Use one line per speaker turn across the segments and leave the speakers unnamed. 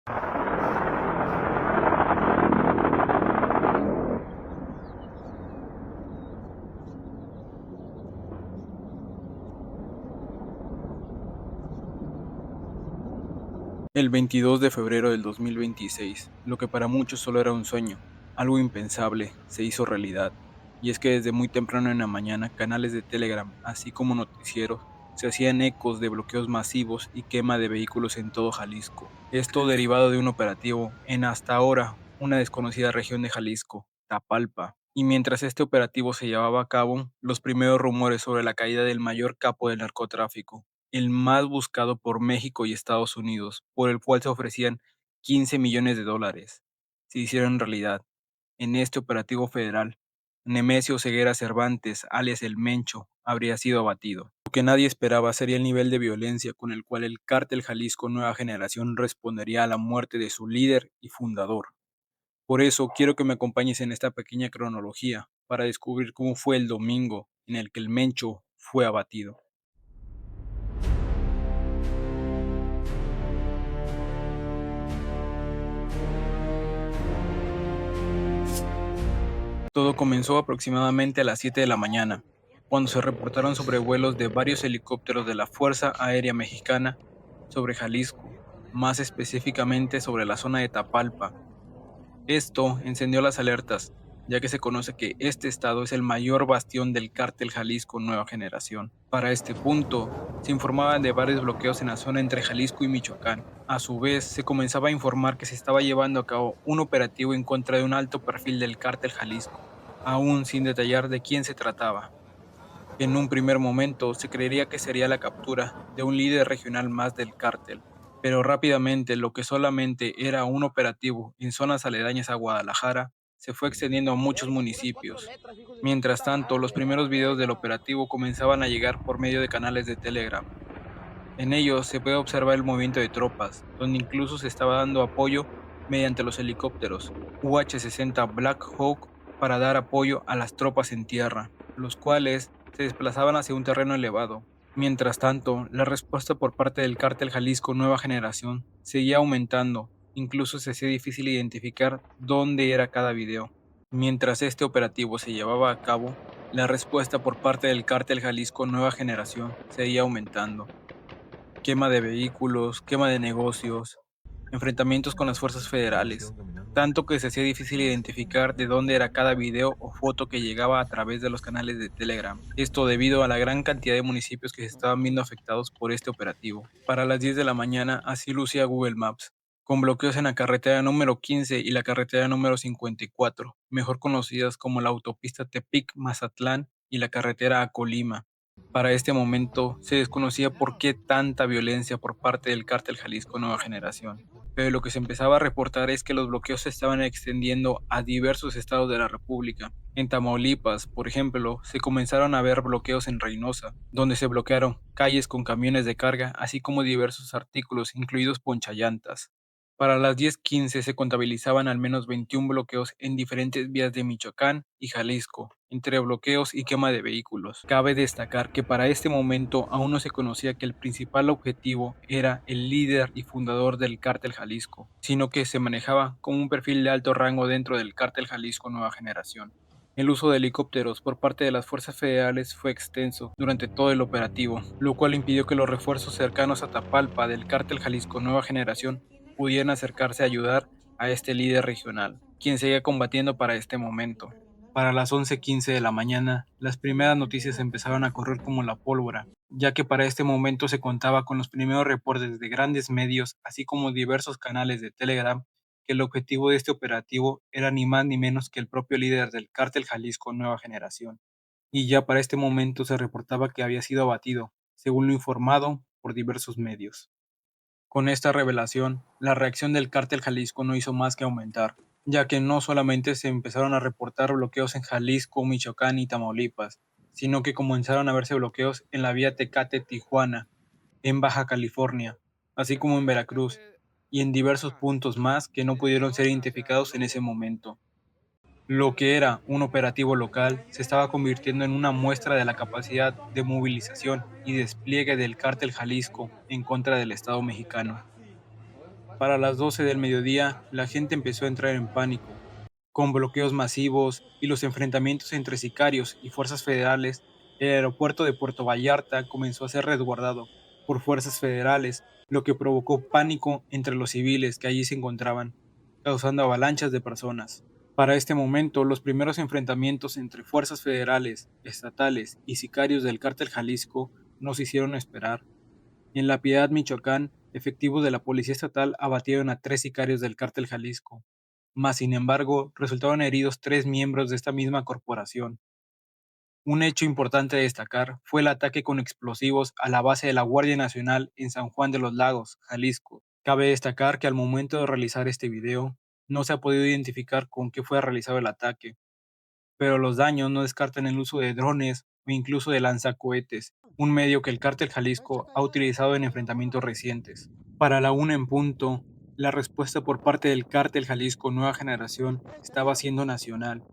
El 22 de febrero del 2026, lo que para muchos solo era un sueño, algo impensable, se hizo realidad. Y es que desde muy temprano en la mañana, canales de Telegram, así como noticieros, se hacían ecos de bloqueos masivos y quema de vehículos en todo Jalisco. Esto derivado de un operativo en hasta ahora una desconocida región de Jalisco, Tapalpa. Y mientras este operativo se llevaba a cabo, los primeros rumores sobre la caída del mayor capo del narcotráfico, el más buscado por México y Estados Unidos, por el cual se ofrecían 15 millones de dólares, se hicieron realidad. En este operativo federal, Nemesio Ceguera Cervantes, alias El Mencho, habría sido abatido. Lo que nadie esperaba sería el nivel de violencia con el cual el cártel Jalisco Nueva Generación respondería a la muerte de su líder y fundador. Por eso quiero que me acompañes en esta pequeña cronología para descubrir cómo fue el domingo en el que el Mencho fue abatido. Todo comenzó aproximadamente a las 7 de la mañana, cuando se reportaron sobrevuelos de varios helicópteros de la Fuerza Aérea Mexicana sobre Jalisco, más específicamente sobre la zona de Tapalpa. Esto encendió las alertas, ya que se conoce que este estado es el mayor bastión del cártel Jalisco Nueva Generación. Para este punto, se informaban de varios bloqueos en la zona entre Jalisco y Michoacán. A su vez, se comenzaba a informar que se estaba llevando a cabo un operativo en contra de un alto perfil del cártel Jalisco, aún sin detallar de quién se trataba. En un primer momento se creería que sería la captura de un líder regional más del cártel, pero rápidamente lo que solamente era un operativo en zonas aledañas a Guadalajara se fue extendiendo a muchos municipios. Mientras tanto, los primeros videos del operativo comenzaban a llegar por medio de canales de Telegram. En ellos se puede observar el movimiento de tropas, donde incluso se estaba dando apoyo mediante los helicópteros UH-60 Black Hawk para dar apoyo a las tropas en tierra, los cuales se desplazaban hacia un terreno elevado. Mientras tanto, la respuesta por parte del cártel Jalisco Nueva Generación seguía aumentando, incluso se hacía difícil identificar dónde era cada video. Mientras este operativo se llevaba a cabo, la respuesta por parte del cártel Jalisco Nueva Generación seguía aumentando: quema de vehículos, quema de negocios, enfrentamientos con las fuerzas federales, tanto que se hacía difícil identificar de dónde era cada video o foto que llegaba a través de los canales de Telegram. Esto debido a la gran cantidad de municipios que se estaban viendo afectados por este operativo. Para las 10 de la mañana, así lucía Google Maps, con bloqueos en la carretera número 15 y la carretera número 54, mejor conocidas como la autopista Tepic-Mazatlán y la carretera a Colima. Para este momento se desconocía por qué tanta violencia por parte del cártel Jalisco Nueva Generación, pero lo que se empezaba a reportar es que los bloqueos se estaban extendiendo a diversos estados de la República. En Tamaulipas, por ejemplo, se comenzaron a ver bloqueos en Reynosa, donde se bloquearon calles con camiones de carga, así como diversos artículos, incluidos ponchallantas. Para las 10:15 se contabilizaban al menos 21 bloqueos en diferentes vías de Michoacán y Jalisco, entre bloqueos y quema de vehículos. Cabe destacar que para este momento aún no se conocía que el principal objetivo era el líder y fundador del cártel Jalisco, sino que se manejaba como un perfil de alto rango dentro del cártel Jalisco Nueva Generación. El uso de helicópteros por parte de las fuerzas federales fue extenso durante todo el operativo, lo cual impidió que los refuerzos cercanos a Tapalpa del cártel Jalisco Nueva Generación pudieran acercarse a ayudar a este líder regional, quien seguía combatiendo para este momento. Para las 11:15 de la mañana, las primeras noticias empezaron a correr como la pólvora, ya que para este momento se contaba con los primeros reportes de grandes medios, así como diversos canales de Telegram, que el objetivo de este operativo era ni más ni menos que el propio líder del cártel Jalisco Nueva Generación. Y ya para este momento se reportaba que había sido abatido, según lo informado por diversos medios. Con esta revelación, la reacción del cártel Jalisco no hizo más que aumentar, ya que no solamente se empezaron a reportar bloqueos en Jalisco, Michoacán y Tamaulipas, sino que comenzaron a verse bloqueos en la vía Tecate-Tijuana, en Baja California, así como en Veracruz, y en diversos puntos más que no pudieron ser identificados en ese momento. Lo que era un operativo local se estaba convirtiendo en una muestra de la capacidad de movilización y despliegue del cártel Jalisco en contra del Estado mexicano. Para las 12 del mediodía, la gente empezó a entrar en pánico. Con bloqueos masivos y los enfrentamientos entre sicarios y fuerzas federales, el aeropuerto de Puerto Vallarta comenzó a ser resguardado por fuerzas federales, lo que provocó pánico entre los civiles que allí se encontraban, causando avalanchas de personas. Para este momento, los primeros enfrentamientos entre fuerzas federales, estatales y sicarios del cártel Jalisco no se hicieron esperar. En La Piedad, Michoacán, efectivos de la policía estatal abatieron a 3 sicarios del cártel Jalisco. Mas, sin embargo, resultaron heridos 3 miembros de esta misma corporación. Un hecho importante a destacar fue el ataque con explosivos a la base de la Guardia Nacional en San Juan de los Lagos, Jalisco. Cabe destacar que al momento de realizar este video, no se ha podido identificar con qué fue realizado el ataque, pero los daños no descartan el uso de drones o incluso de lanzacohetes, un medio que el cártel Jalisco ha utilizado en enfrentamientos recientes. Para la una en punto, la respuesta por parte del cártel Jalisco Nueva Generación estaba siendo nacional.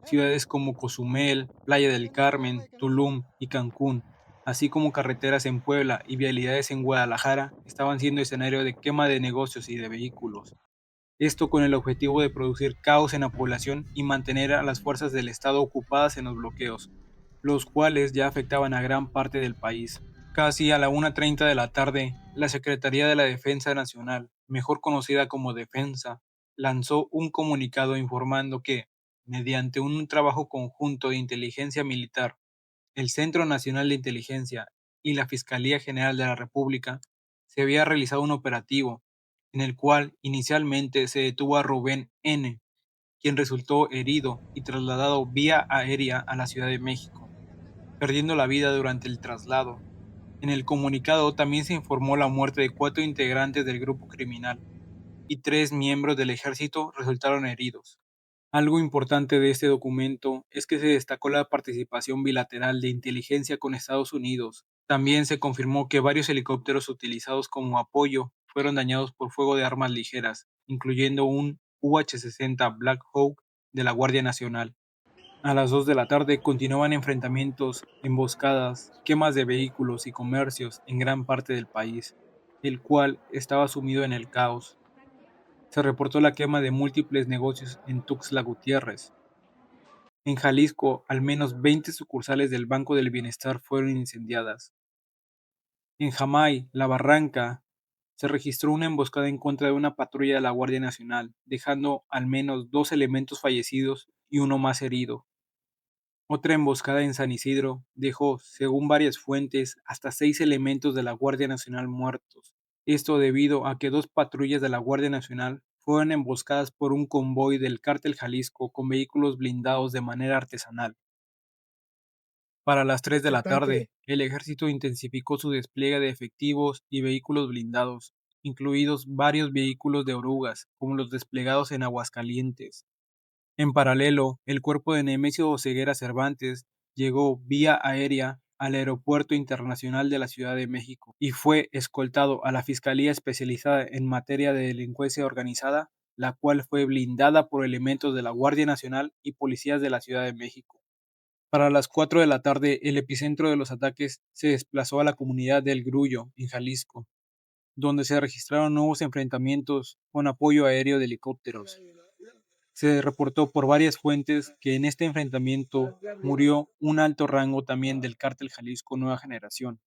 Ciudades como Cozumel, Playa del Carmen, Tulum y Cancún, así como carreteras en Puebla y vialidades en Guadalajara, estaban siendo escenario de quema de negocios y de vehículos. Esto con el objetivo de producir caos en la población y mantener a las fuerzas del Estado ocupadas en los bloqueos, los cuales ya afectaban a gran parte del país. Casi a la 1:30 de la tarde, la Secretaría de la Defensa Nacional, mejor conocida como Defensa, lanzó un comunicado informando que, mediante un trabajo conjunto de inteligencia militar, el Centro Nacional de Inteligencia y la Fiscalía General de la República, se había realizado un operativo en el cual inicialmente se detuvo a Rubén N., quien resultó herido y trasladado vía aérea a la Ciudad de México, perdiendo la vida durante el traslado. En el comunicado también se informó la muerte de 4 integrantes del grupo criminal y 3 miembros del ejército resultaron heridos. Algo importante de este documento es que se destacó la participación bilateral de inteligencia con Estados Unidos. También se confirmó que varios helicópteros utilizados como apoyo fueron dañados por fuego de armas ligeras, incluyendo un UH-60 Black Hawk de la Guardia Nacional. A las 2 de la tarde continuaban enfrentamientos, emboscadas, quemas de vehículos y comercios en gran parte del país, el cual estaba sumido en el caos. Se reportó la quema de múltiples negocios en Tuxtla Gutiérrez. En Jalisco, al menos 20 sucursales del Banco del Bienestar fueron incendiadas. En Jamay, La Barranca, se registró una emboscada en contra de una patrulla de la Guardia Nacional, dejando al menos 2 elementos fallecidos y uno más herido. Otra emboscada en San Isidro dejó, según varias fuentes, hasta 6 elementos de la Guardia Nacional muertos. Esto debido a que 2 patrullas de la Guardia Nacional fueron emboscadas por un convoy del Cártel Jalisco con vehículos blindados de manera artesanal. Para las 3 de la
Importante.
tarde, el ejército intensificó su despliegue de efectivos y vehículos blindados, incluidos varios vehículos de orugas, como los desplegados en Aguascalientes. En paralelo, el cuerpo de Nemesio Oseguera Cervantes llegó vía aérea al Aeropuerto Internacional de la Ciudad de México y fue escoltado a la Fiscalía Especializada en Materia de Delincuencia Organizada, la cual fue blindada por elementos de la Guardia Nacional y policías de la Ciudad de México. Para las 4 de la tarde, el epicentro de los ataques se desplazó a la comunidad del Grullo, en Jalisco, donde se registraron nuevos enfrentamientos con apoyo aéreo de helicópteros. Se reportó por varias fuentes que en este enfrentamiento murió un alto rango también del cártel Jalisco Nueva Generación.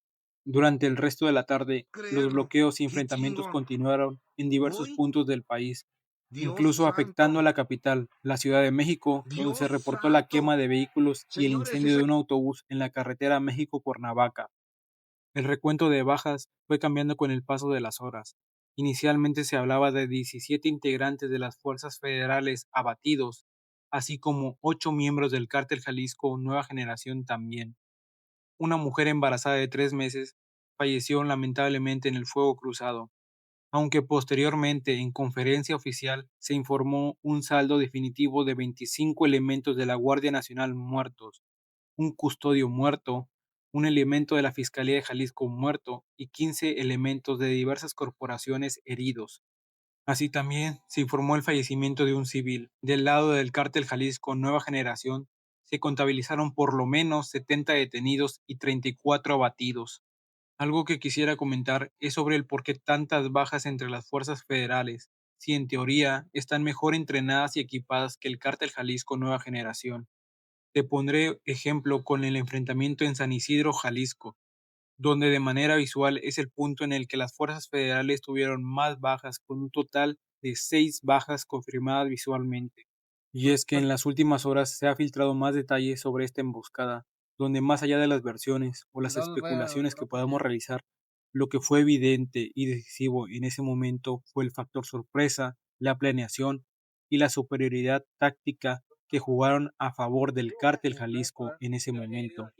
Durante el resto de la tarde, los
Creerlo.
bloqueos y
Qué
enfrentamientos
chingón.
continuaron en diversos
Uy,
puntos del país,
Dios
incluso afectando a
santo.
la capital, la Ciudad de México, donde se
Dios
reportó la quema
santo.
de vehículos y el
Señores,
incendio
ese
de un autobús en la carretera México-Cuernavaca. El recuento de bajas fue cambiando con el paso de las horas. Inicialmente se hablaba de 17 integrantes de las fuerzas federales abatidos, así como 8 miembros del cártel Jalisco Nueva Generación también. Una mujer embarazada de 3 meses falleció lamentablemente en el fuego cruzado, aunque posteriormente en conferencia oficial se informó un saldo definitivo de 25 elementos de la Guardia Nacional muertos, un custodio muerto, un elemento de la Fiscalía de Jalisco muerto y 15 elementos de diversas corporaciones heridos. Así también se informó el fallecimiento de un civil. Del lado del cártel Jalisco Nueva Generación se contabilizaron por lo menos 70 detenidos y 34 abatidos. Algo que quisiera comentar es sobre el por qué tantas bajas entre las fuerzas federales, si en teoría están mejor entrenadas y equipadas que el Cártel Jalisco Nueva Generación. Te pondré ejemplo con el enfrentamiento en San Isidro, Jalisco, donde de manera visual es el punto en el que las fuerzas federales tuvieron más bajas, con un total de 6 bajas confirmadas visualmente. Y es que en las últimas horas se ha filtrado más detalles sobre esta emboscada, donde más allá de las versiones o las especulaciones que podamos realizar, lo que fue evidente y decisivo en ese momento fue el factor sorpresa, la planeación y la superioridad táctica que jugaron a favor del cártel Jalisco en ese momento.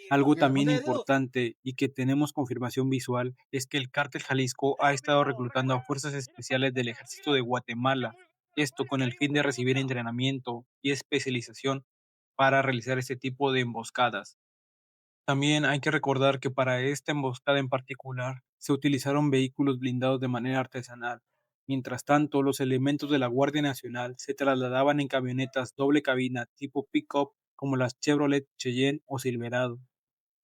Algo también importante y que tenemos confirmación visual es que el cártel Jalisco ha estado reclutando a fuerzas especiales del ejército de Guatemala, esto con el fin de recibir entrenamiento y especialización para realizar este tipo de emboscadas. También hay que recordar que para esta emboscada en particular se utilizaron vehículos blindados de manera artesanal. Mientras tanto, los elementos de la Guardia Nacional se trasladaban en camionetas doble cabina tipo pick-up como las Chevrolet Cheyenne o Silverado.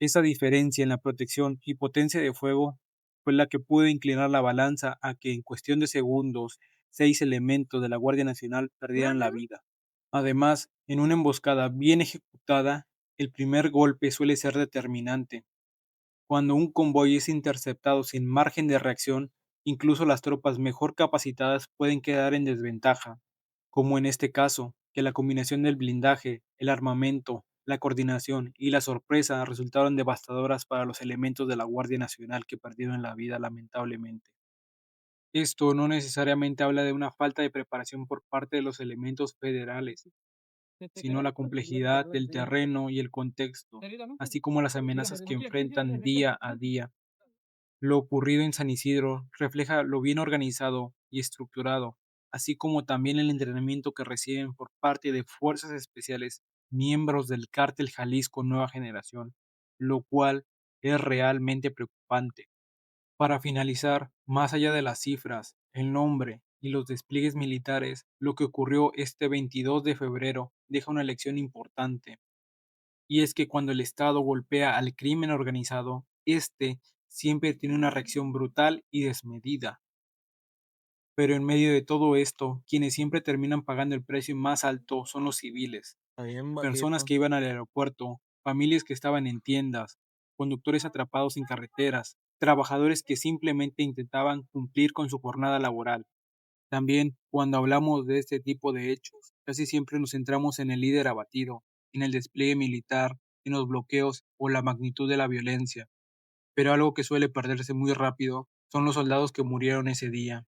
Esa diferencia en la protección y potencia de fuego fue la que pudo inclinar la balanza a que en cuestión de segundos 6 elementos de la Guardia Nacional perdieran la vida. Además, en una emboscada bien ejecutada, el primer golpe suele ser determinante. Cuando un convoy es interceptado sin margen de reacción, incluso las tropas mejor capacitadas pueden quedar en desventaja, como en este caso, que la combinación del blindaje, el armamento, la coordinación y la sorpresa resultaron devastadoras para los elementos de la Guardia Nacional que perdieron la vida lamentablemente. Esto no necesariamente habla de una falta de preparación por parte de los elementos federales, sino la complejidad del terreno y el contexto, así como las amenazas que enfrentan día a día. Lo ocurrido en San Isidro refleja lo bien organizado y estructurado, así como también el entrenamiento que reciben por parte de fuerzas especiales, miembros del Cártel Jalisco Nueva Generación, lo cual es realmente preocupante. Para finalizar, más allá de las cifras, el nombre y los despliegues militares, lo que ocurrió este 22 de febrero deja una lección importante. Y es que cuando el Estado golpea al crimen organizado, este siempre tiene una reacción brutal y desmedida. Pero en medio de todo esto, quienes siempre terminan pagando el precio más alto son los civiles,
Está bien
personas
bajito.
que iban al aeropuerto, familias que estaban en tiendas, conductores atrapados en carreteras, trabajadores que simplemente intentaban cumplir con su jornada laboral. También, cuando hablamos de este tipo de hechos, casi siempre nos centramos en el líder abatido, en el despliegue militar, en los bloqueos o la magnitud de la violencia. Pero algo que suele perderse muy rápido son los soldados que murieron ese día.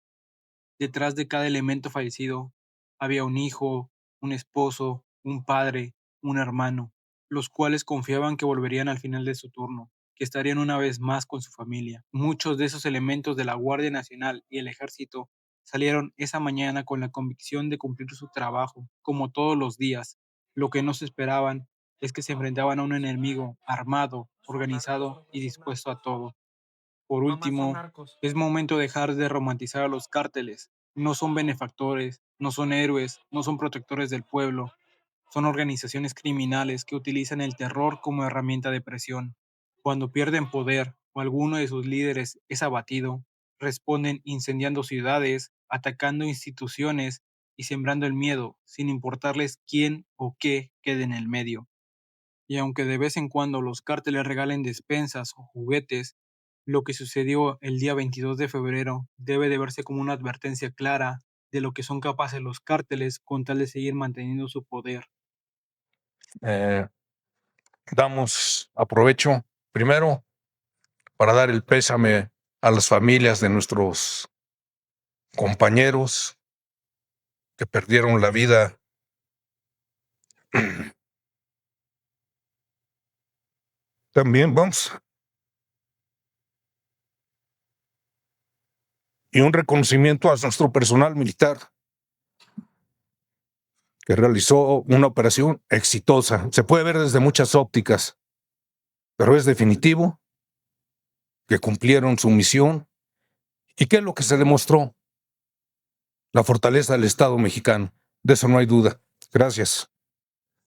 Detrás de cada elemento fallecido había un hijo, un esposo, un padre, un hermano, los cuales confiaban que volverían al final de su turno, que estarían una vez más con su familia. Muchos de esos elementos de la Guardia Nacional y el Ejército salieron esa mañana con la convicción de cumplir su trabajo, como todos los días. Lo que no se esperaban es que se enfrentaban a un enemigo armado,
Son narcos,
organizado
loco,
y
son
dispuesto a
narcos.
todo. Por
Mamá son
último,
narcos.
es momento de dejar de romantizar a los cárteles. No son benefactores, no son héroes, no son protectores del pueblo. Son organizaciones criminales que utilizan el terror como herramienta de presión. Cuando pierden poder o alguno de sus líderes es abatido, responden incendiando ciudades, atacando instituciones y sembrando el miedo, sin importarles quién o qué quede en el medio. Y aunque de vez en cuando los cárteles regalen despensas o juguetes, lo que sucedió el día 22 de febrero debe de verse como una advertencia clara de lo que son capaces los cárteles con tal de seguir manteniendo su poder.
Eh, aprovecho primero para dar el pésame a las familias de nuestros compañeros que perdieron la vida. También y un reconocimiento a nuestro personal militar que realizó una operación exitosa. Se puede ver desde muchas ópticas, pero es definitivo que cumplieron su misión. ¿Y qué es lo que se demostró? La fortaleza del Estado mexicano. De eso no hay duda. Gracias.